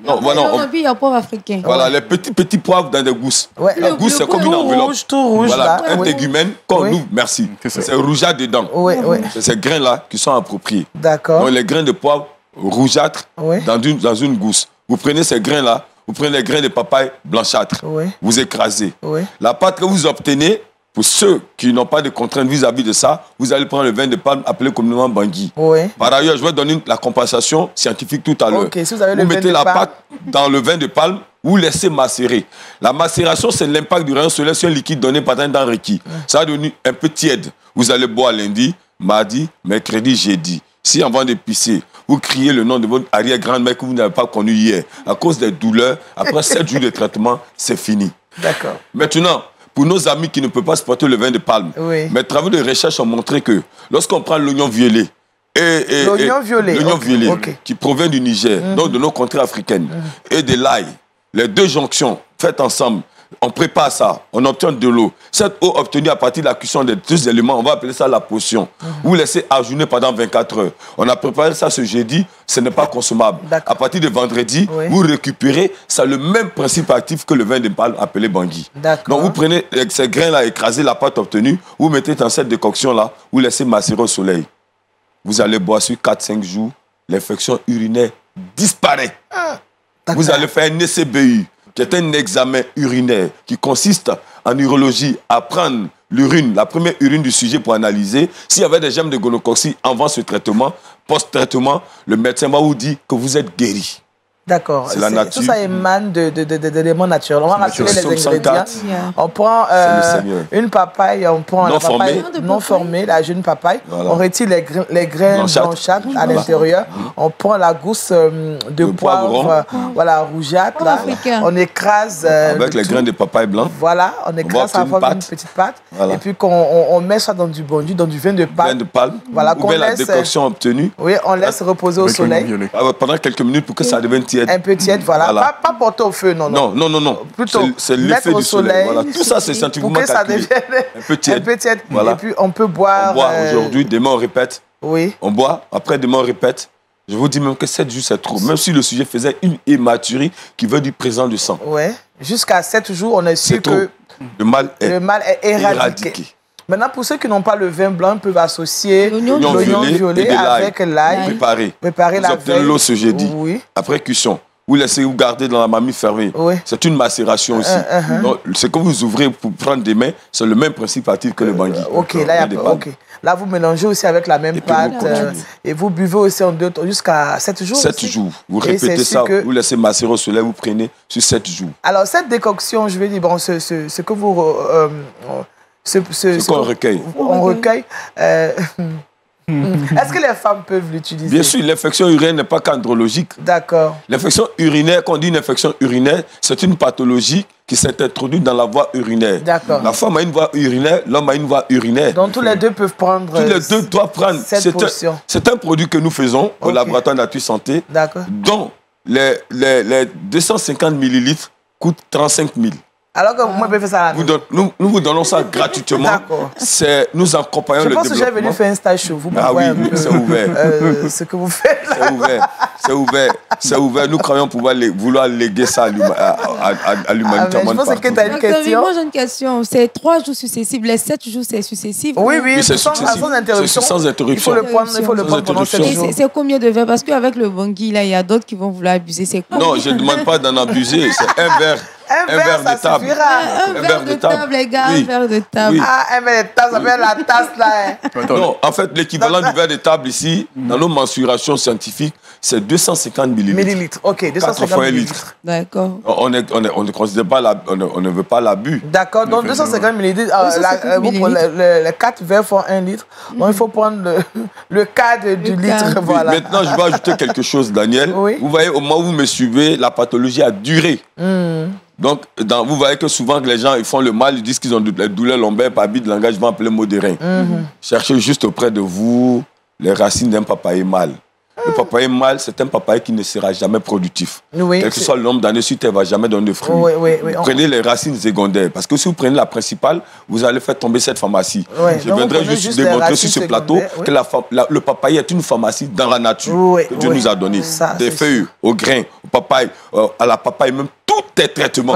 Non, voilà, il y a poivre africain. Voilà, les petits poivres dans des gousses. Ouais. La gousse, c'est comme une enveloppe. Tout rouge, voilà, là. Un tégumène, quand on ouvre, merci. C'est rougeâtre dedans. Oui, oui. C'est ces grains-là qui sont appropriés. D'accord. Donc, les grains de poivre rougeâtres dans une gousse. Vous prenez ces grains-là, vous prenez les grains de papaye blanchâtres. Oui. Vous écrasez. Oui. La pâte que vous obtenez, pour ceux qui n'ont pas de contraintes vis-à-vis de ça, vous allez prendre le vin de palme appelé communément bangui. Oui. Par ailleurs, je vais donner la compensation scientifique tout à l'heure. Okay, si vous mettez la pâte dans le vin de palme, vous laissez macérer. La macération, c'est l'impact du rayon solaire sur un liquide donné par un requis. Ça va devenir un peu tiède. Vous allez boire lundi, mardi, mercredi, jeudi. Si avant de pisser, vous criez le nom de votre arrière-grand-mère que vous n'avez pas connue hier, à cause des douleurs, après 7 jours de traitement, c'est fini. D'accord. Maintenant, pour nos amis qui ne peuvent pas supporter le vin de palme, mes travaux de recherche ont montré que lorsqu'on prend l'oignon violet, l'oignon violet, qui provient du Niger, donc de nos contrées africaines, et de l'ail, les 2 jonctions faites ensemble, on prépare ça, on obtient de l'eau. Cette eau obtenue à partir de la cuisson des 2 éléments, on va appeler ça la potion. Vous laissez ajourner pendant 24 heures. On a préparé ça ce jeudi, ce n'est pas consommable. À partir de vendredi, vous récupérez, c'est le même principe actif que le vin de palme appelé bangui. Donc vous prenez ces grains-là, écrasez la pâte obtenue, vous mettez dans cette décoction-là, vous laissez macérer au soleil. Vous allez boire sur 4-5 jours, l'infection urinaire disparaît. Vous allez faire un ECBU, qui est un examen urinaire qui consiste en urologie à prendre l'urine, la première urine du sujet pour analyser. S'il y avait des germes de gonococcie avant ce traitement, post-traitement, le médecin va vous dire que vous êtes guéri. D'accord. Tout ça émane d'éléments naturels. On va rassurer les ingrédients. On prend une papaye, on prend la papaye non formée, la jeune papaye. Voilà. On retire les grains blanchâtres à l'intérieur. On prend la gousse de poivre, voilà, rougeâtre. Là. On écrase. Avec les grains de papaye blanc. Voilà, on écrase ça avec une petite pâte. Voilà. Et puis on met ça dans du bangui, dans du vin de palme. Voilà, ou bien la décoction obtenue. Oui, on laisse reposer au soleil. Pendant quelques minutes pour que ça devienne tiède. Un peu tiède, voilà. Pas porter au feu, non. Plutôt c'est l'effet du soleil. Voilà. Tout ça, c'est scientifiquement calculé. Pour que ça devienne un peu tiède. Voilà. Et puis, on peut boire... On boit aujourd'hui, demain, on répète. Oui. On boit, après, demain, on répète. Je vous dis même que 7 jours, c'est trop. Même si le sujet faisait une hématurie qui veut du présent du sang. Oui. Jusqu'à 7 jours, on est sûr que le mal est éradiqué. Maintenant, pour ceux qui n'ont pas le vin blanc, ils peuvent associer l'oignon violet avec l'ail. Préparer la veille. Vous obtenez l'eau ce jeudi. Oui. Après cuisson. Vous laissez-vous garder dans la marmite fermée. Oui. C'est une macération aussi. Donc, ce que vous ouvrez pour prendre des mains, c'est le même principe actif que le bangui. Là, vous mélangez aussi avec la même pâte. Et vous buvez aussi en 2 temps jusqu'à 7 jours. 7 jours. Vous répétez ça, vous laissez macérer au soleil, vous prenez sur 7 jours. Alors, cette décoction, je vais dire, bon, ce que vous... ce qu'on recueille. On recueille. Est-ce que les femmes peuvent l'utiliser? Bien sûr, l'infection urinaire n'est pas qu'andrologique. D'accord. L'infection urinaire, quand on dit une infection urinaire, c'est une pathologie qui s'est introduite dans la voie urinaire. D'accord. La femme a une voie urinaire, l'homme a une voie urinaire. Donc tous les deux peuvent prendre. Tous les deux doivent prendre cette potion. C'est un produit que nous faisons au laboratoire Nature Santé. D'accord. Dont les 250 millilitres coûtent 35 000. Alors que moi, je peux faire ça à la maison. Nous vous donnons ça gratuitement. Nous accompagnons le développement. Je pense que j'ai venu faire un stage chez vous. Ah oui, c'est ouvert. Ce que vous faites là. C'est ouvert. C'est ouvert. Nous croyons vouloir léguer ça à l'humanité. Je pense que tu as une question. Moi, j'ai une question. C'est 3 jours successifs. Les 7 jours, c'est successif. Oui, sans interruption. Sans interruption. Il faut le prendre pendant 7 jours. C'est combien de verres? Parce qu'avec le bangui, il y a d'autres qui vont vouloir abuser. C'est quoi? Non, je ne demande pas d'en abuser. C'est un verre. Un verre de table. Un verre de table, les gars, un verre de table. Oui. Ah, un verre de table, ça fait la tasse là. Non, en fait, l'équivalent du verre de table ici, dans nos mensurations scientifiques, c'est 250 millilitres. Ok, 250 millilitres. D'accord. On ne considère pas, on ne veut pas l'abus. D'accord, donc 250 millilitres. Les 4 verres font 1 litre. Donc il faut prendre le quart du litre. Voilà. Maintenant, je vais ajouter quelque chose, Daniel. Oui. Vous voyez, au moment où vous me suivez, la pathologie a duré. Donc, vous voyez que souvent les gens ils font le mal, ils disent qu'ils ont des douleurs lombaires par habit de langage, je vais appeler mot de rein. Cherchez juste auprès de vous les racines d'un papayer mâle. Le papayer mâle, c'est un papayer qui ne sera jamais productif. Oui, quel que soit le nombre d'années sur terre, il ne va jamais donner de fruits. Prenez les racines secondaires. Parce que si vous prenez la principale, vous allez faire tomber cette pharmacie. Je viendrai juste démontrer sur ce plateau que le papayer est une pharmacie dans la nature que Dieu nous a donné. Des feuilles, au grain, au papaye, à la papaye, même tout est traitement.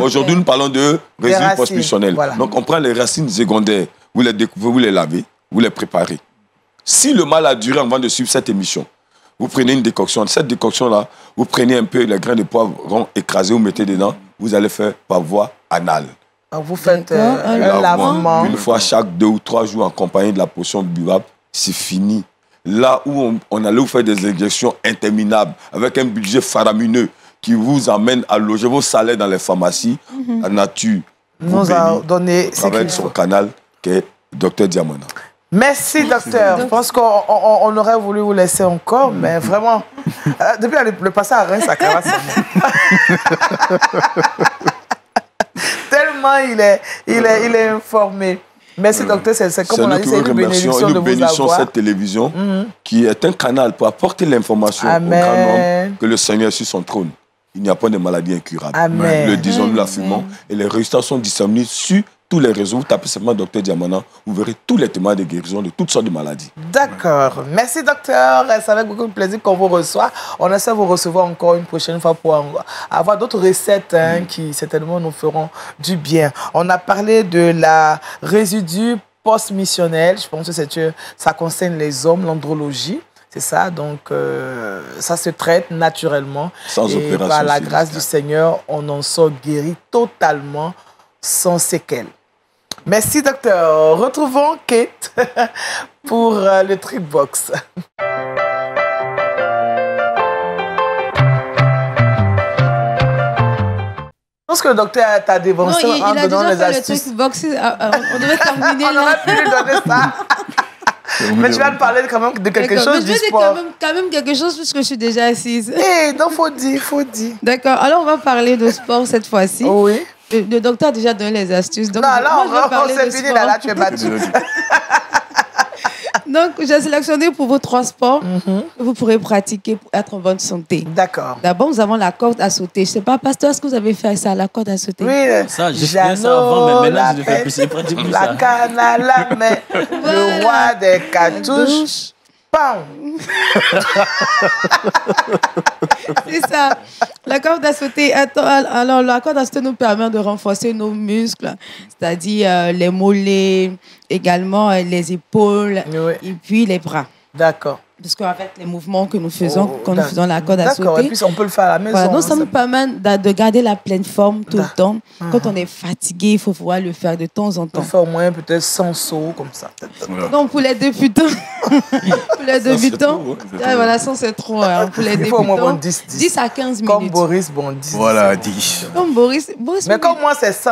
Aujourd'hui, nous parlons de résidus post-missionnels. Donc, on prend les racines secondaires, vous les découpez, vous les lavez, vous les préparez. Si le mal a duré avant de suivre cette émission, vous prenez une décoction. Cette décoction-là, vous prenez un peu les grains de poivron écrasés, vous mettez dedans, vous allez faire par voie anale. Alors vous faites un lavement. Une fois chaque 2 ou 3 jours, accompagné de la potion buvable, c'est fini. Là où on allait vous faire des injections interminables, avec un budget faramineux qui vous amène à loger vos salaires dans les pharmacies, la nature nous a donné avec son canal qui est Dr Diamona. Merci, docteur. Je pense qu'on aurait voulu vous laisser encore, mais vraiment, depuis le passé à Reims, ça caresse. Tellement il est informé. Merci, docteur. C'est comme on a dit, c'est une bénédiction de vous avoir. Cette télévision qui est un canal pour apporter l'information au grand homme que le Seigneur est sur son trône. Il n'y a pas de maladie incurable. Amen. Le disons, nous l'affirmons. Et les résultats sont disséminés sur tous les réseaux. Vous tapez simplement Dr Diamona, vous verrez tous les témoins de guérison de toutes sortes de maladies. D'accord. Merci, docteur. C'est avec beaucoup de plaisir qu'on vous reçoit. On essaie de vous recevoir encore une prochaine fois pour avoir d'autres recettes qui certainement nous feront du bien. On a parlé de la résidus post-missionnel. Je pense que ça concerne les hommes, l'andrologie. C'est ça, donc ça se traite naturellement. Sans opération. Par la grâce du Seigneur, on en sort guéri totalement, sans séquelles. Merci, docteur. Retrouvons Kate pour le Trickbox. Je pense que le docteur t'a dévancé en donnant les astuces. Le Trickbox, on devait terminer on aurait pu lui donner ça. Mais tu vas me parler quand même de quelque chose du sport. Quand même quelque chose puisque je suis déjà assise. Non, faut dire. D'accord, alors on va parler de sport cette fois-ci. Oui. Le docteur a déjà donné les astuces. Donc, non, on s'est fini, là, tu es battu. Donc, j'ai sélectionné pour vos 3 sports que vous pourrez pratiquer pour être en bonne santé. D'accord. D'abord, nous avons la corde à sauter. Je ne sais pas, pasteur, est-ce que vous avez fait ça, la corde à sauter? Oui, ça, j'ai fait ça avant, mais maintenant, je le fais plus. C'est pratique plus ça. La canne à la main, le roi des cartouches. Pam. C'est ça. La corde à sauter. Alors, la corde à sauter nous permet de renforcer nos muscles, c'est-à-dire les mollets, également les épaules et puis les bras. D'accord. Parce qu'avec les mouvements que nous faisons, quand nous faisons la corde à sauter... D'accord, et puis on peut le faire à la maison. Donc ça nous permet de garder la pleine forme tout le temps. Quand on est fatigué, il faut pouvoir le faire de temps en temps. On peut faire au moins peut-être 100 sauts comme ça. Donc pour les débutants, voilà, 100 c'est trop. Pour les débutants, il faut au moins 10 à 15 minutes. Comme Boris, 10. Voilà, 10. Comme Boris mais comme moi, c'est 100.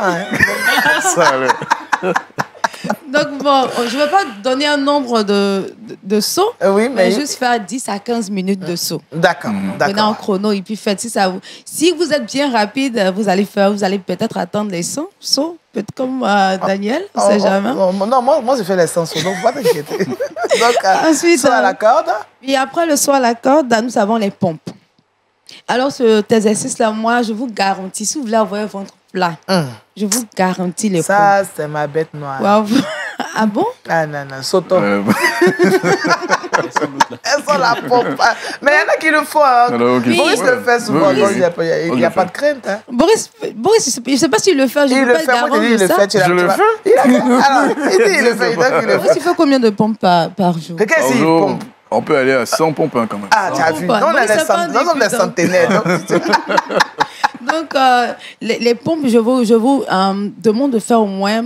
Donc, bon, je ne vais pas donner un nombre de sauts, mais juste faire 10 à 15 minutes de sauts. D'accord. Prenez en chrono et puis faites. Si vous êtes bien rapide, vous allez peut-être attendre les 100 sauts, peut-être comme Daniel, on ne sait jamais. Non, moi, je fais les 100 sauts, donc faut pas t'inquiéter. Donc, ensuite, saut à la corde. Et après le saut à la corde, nous avons les pompes. Alors, cet exercice-là, moi, je vous garantis, si vous voulez avoir un ventre plat, je vous garantis les pompes. Ça, c'est ma bête noire. Wow. Ah bon? Ah non, saute. Elles sont la pompe. Mais il y en a qui le font. Boris le fait souvent, donc il n'y a pas de crainte. Hein. Boris, je ne sais pas s'il le fait. Je il le fait, moi je dis il le fait. Je le fais. Alors, il le fait, Boris, il fait combien de pompes par jour? Qu'est-ce qu'il pompe? On peut aller à 100 pompes quand même. Ah, tu as vu? Nous, on sommes des centenaires. Donc, les pompes, je vous demande de faire au moins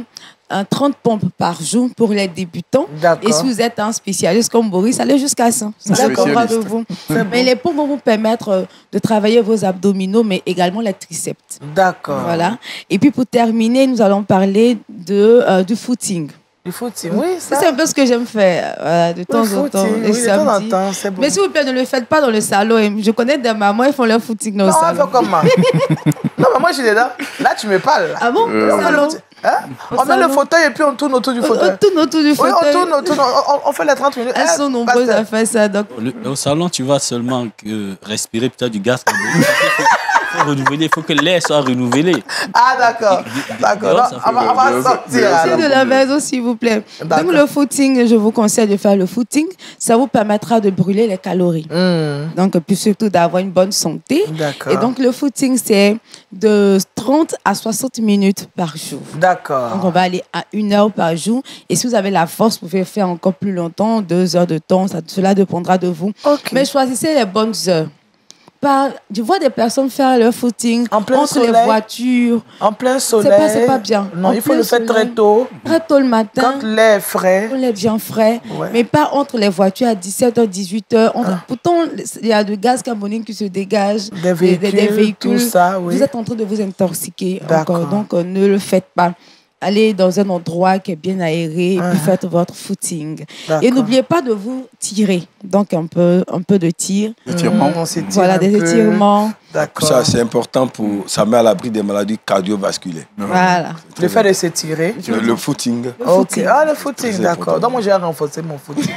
30 pompes par jour pour les débutants. Et si vous êtes un spécialiste comme Boris, allez jusqu'à 100. Ça dépendra de vous. Mais les pompes vont vous permettre de travailler vos abdominaux, mais également les triceps. D'accord. Voilà. Et puis, pour terminer, nous allons parler du footing. Du footing, oui, ça. C'est un peu ce que j'aime faire de temps en temps. Oui, de temps en temps, c'est bon. Mais s'il vous plaît, ne le faites pas dans le salon. Je connais des mamans, ils font leur footing dans le salon. Non, on fait comment? Non, mais moi, je suis dedans. Là, tu me parles. Ah bon? Hein? On met le fauteuil et puis on tourne autour du fauteuil. On tourne autour du fauteuil. Oui, on fait les 30 minutes. Elles sont nombreuses à faire ça. Donc. Au salon, tu vas seulement respirer peut-être du gaz. Il faut que l'air soit renouvelé. Ah, d'accord. D'accord. On va sortir. C'est de la maison, s'il vous plaît. Donc, le footing, je vous conseille de faire le footing. Ça vous permettra de brûler les calories. Donc, puis surtout d'avoir une bonne santé. Et donc, le footing, c'est de 30 à 60 minutes par jour. D'accord. Donc, on va aller à 1 heure par jour. Et si vous avez la force, vous pouvez faire encore plus longtemps, 2 heures de temps. Cela dépendra de vous. Mais choisissez les bonnes heures. Je vois des personnes faire leur footing entre les voitures. En plein soleil. C'est pas bien. Non, il faut le faire très tôt. Très tôt le matin. Quand l'air est frais. Quand l'air est bien frais. Ouais. Mais pas entre les voitures à 17h, 18h. Pourtant, il y a du gaz carbonique qui se dégage. Des véhicules. Tout ça, oui. Vous êtes en train de vous intoxiquer encore. Donc, ne le faites pas. Allez dans un endroit qui est bien aéré et puis faites votre footing. Et n'oubliez pas de vous tirer. Donc, un peu de tir. Étirement. Voilà, des étirements. D'accord. Ça, c'est important ça met à l'abri des maladies cardiovasculaires. Voilà. Le fait de s'étirer. Le footing. Ok. Ah, le footing, d'accord. Donc, moi, j'ai renforcé mon footing.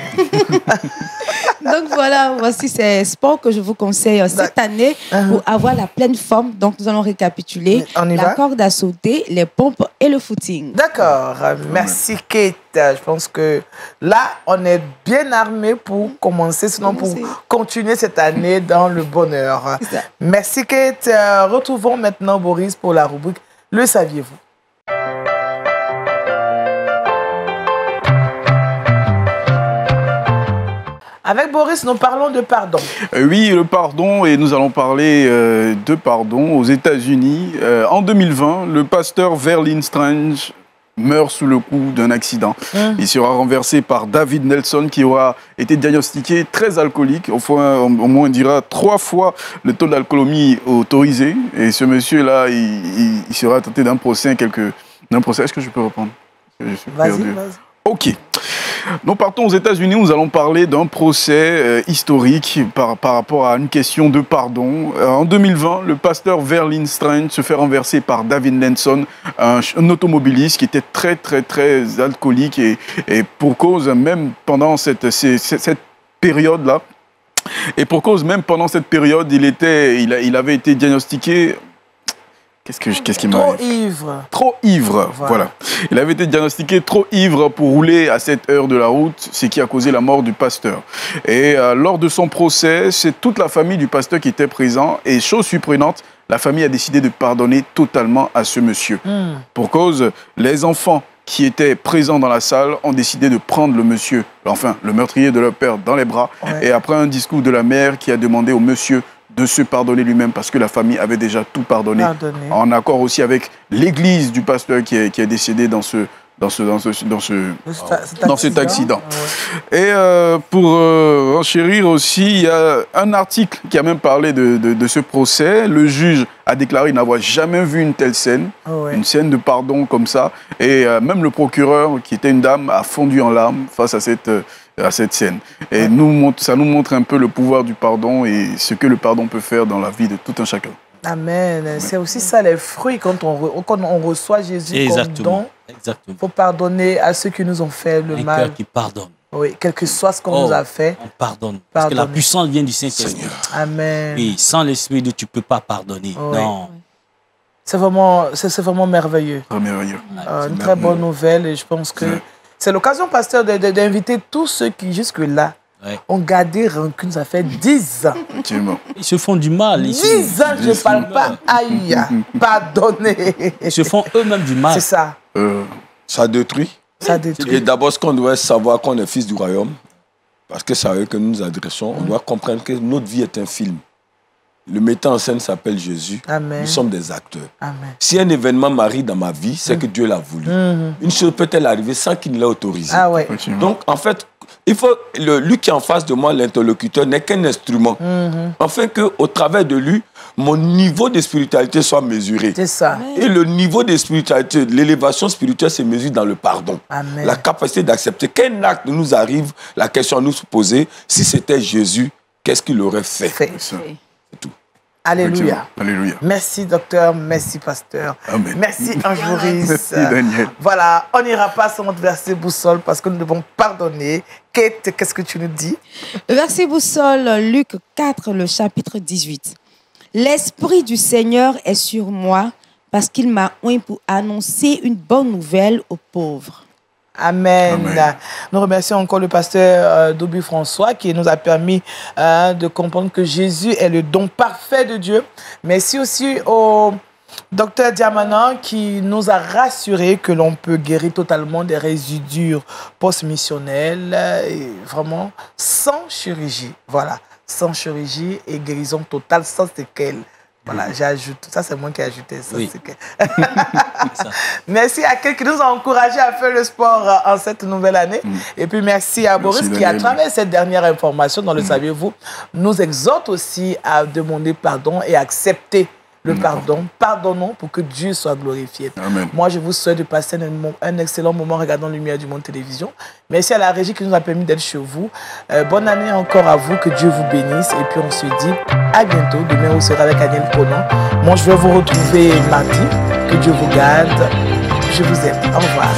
Donc, voilà, voici ces sports que je vous conseille cette année pour avoir la pleine forme. Donc, nous allons récapituler. La corde à sauter, les pompes et le footing. D'accord. Merci, Kate. Je pense que là, on est bien armé pour commencer, sinon pour continuer cette année dans le bonheur. Merci, Kate. Retrouvons maintenant Boris pour la rubrique « Le saviez-vous » Avec Boris, nous parlons de pardon. Oui, le pardon, et nous allons parler de pardon aux États-Unis. En 2020, le pasteur Verlin Strange meurt sous le coup d'un accident. Il sera renversé par David Nelson, qui aura été diagnostiqué très alcoolique, au moins on dira 3 fois le taux d'alcoolémie autorisé. Et ce monsieur-là, il sera tenté d'un procès. Est-ce que je peux reprendre? Vas-y. Ok. Nous partons aux États-Unis, nous allons parler d'un procès historique par rapport à une question de pardon. En 2020, le pasteur Verlin Strange se fait renverser par David Nelson, un automobiliste qui était très, très, très alcoolique et pour cause, même pendant cette période-là, il avait été diagnostiqué. Qu'est-ce qui m'arrive? Trop ivre. Trop ivre, voilà. Il avait été diagnostiqué trop ivre pour rouler à cette heure de la route, ce qui a causé la mort du pasteur. Et lors de son procès, c'est toute la famille du pasteur qui était présent. Et chose surprenante, la famille a décidé de pardonner totalement à ce monsieur. Pour cause, les enfants qui étaient présents dans la salle ont décidé de prendre le monsieur, enfin le meurtrier de leur père, dans les bras. Et après un discours de la mère qui a demandé au monsieur de se pardonner lui-même parce que la famille avait déjà tout pardonné. En accord aussi avec l'église du pasteur qui est décédé dans cet accident. Et pour enchérir aussi, il y a un article qui a même parlé de ce procès. Le juge a déclaré n'avoir jamais vu une telle scène, une scène de pardon comme ça. Et même le procureur, qui était une dame, a fondu en larmes face à cette scène. Et ça nous montre un peu le pouvoir du pardon et ce que le pardon peut faire dans la vie de tout un chacun. Amen. C'est aussi ça les fruits quand on reçoit Jésus comme don. Il faut pardonner à ceux qui nous ont fait le mal. Un cœur qui pardonne. Oui, quel que soit ce qu'on nous a fait. On pardonne. Parce que la puissance vient du Saint-Esprit. Amen. Oui, sans l'Esprit, tu ne peux pas pardonner. Non. C'est vraiment merveilleux. Merveilleux. Une très bonne nouvelle et je pense que c'est l'occasion, pasteur, d'inviter tous ceux qui jusque-là ont gardé rancune. Ça fait 10 ans. Ils se font du mal. 10 ans, je ne parle pas. Aïe, pardonnez. Ils se font eux-mêmes du mal. C'est ça. Ça détruit. Et d'abord, ce qu'on doit savoir, qu'on est fils du royaume, parce que c'est à eux que nous nous adressons, on doit comprendre que notre vie est un film. Le metteur en scène s'appelle Jésus. Amen. Nous sommes des acteurs. Amen. Si un événement m'arrive dans ma vie, c'est que Dieu l'a voulu. Une chose peut-elle arriver sans qu'il ne l'ait autorisé. Donc, en fait, il faut, lui qui est en face de moi, l'interlocuteur, n'est qu'un instrument. Afin qu'au travers de lui, mon niveau de spiritualité soit mesuré. C'est ça. Et le niveau de spiritualité, l'élévation spirituelle se mesure dans le pardon. Amen. La capacité d'accepter qu'un acte nous arrive, la question à nous se poser, si c'était Jésus, qu'est-ce qu'il aurait fait? C'est tout. Alléluia. Alléluia. Merci, docteur. Merci, pasteur. Amen. Merci, Ange Maurice. Merci, Daniel. Voilà, on n'ira pas sans notre verset boussole parce que nous devons pardonner. Kate, qu'est-ce que tu nous dis? Le verset boussole, Luc 4, le chapitre 18. L'Esprit du Seigneur est sur moi parce qu'il m'a oint pour annoncer une bonne nouvelle aux pauvres. Amen. Amen. Nous remercions encore le pasteur Dobu François qui nous a permis de comprendre que Jésus est le don parfait de Dieu. Merci aussi au docteur Diamana qui nous a rassuré que l'on peut guérir totalement des résidus post-missionnels, vraiment sans chirurgie. Voilà, sans chirurgie et guérison totale, sans séquelles. Voilà, j'ajoute. Ça, c'est moi qui ai ajouté ça. Oui. Merci à quelqu'un qui nous a encouragés à faire le sport en cette nouvelle année. Et puis, merci à Boris qui, à travers cette dernière information, dans le saviez-vous, nous exhorte aussi à demander pardon et accepter le pardon. Pardonnons pour que Dieu soit glorifié. Amen. Moi, je vous souhaite de passer un excellent moment regardant Lumière du Monde Télévision. Merci à la régie qui nous a permis d'être chez vous. Bonne année encore à vous. Que Dieu vous bénisse. Et puis, on se dit à bientôt. Demain, on sera avec Daniel Conan. Moi, je vais vous retrouver mardi. Que Dieu vous garde. Je vous aime. Au revoir.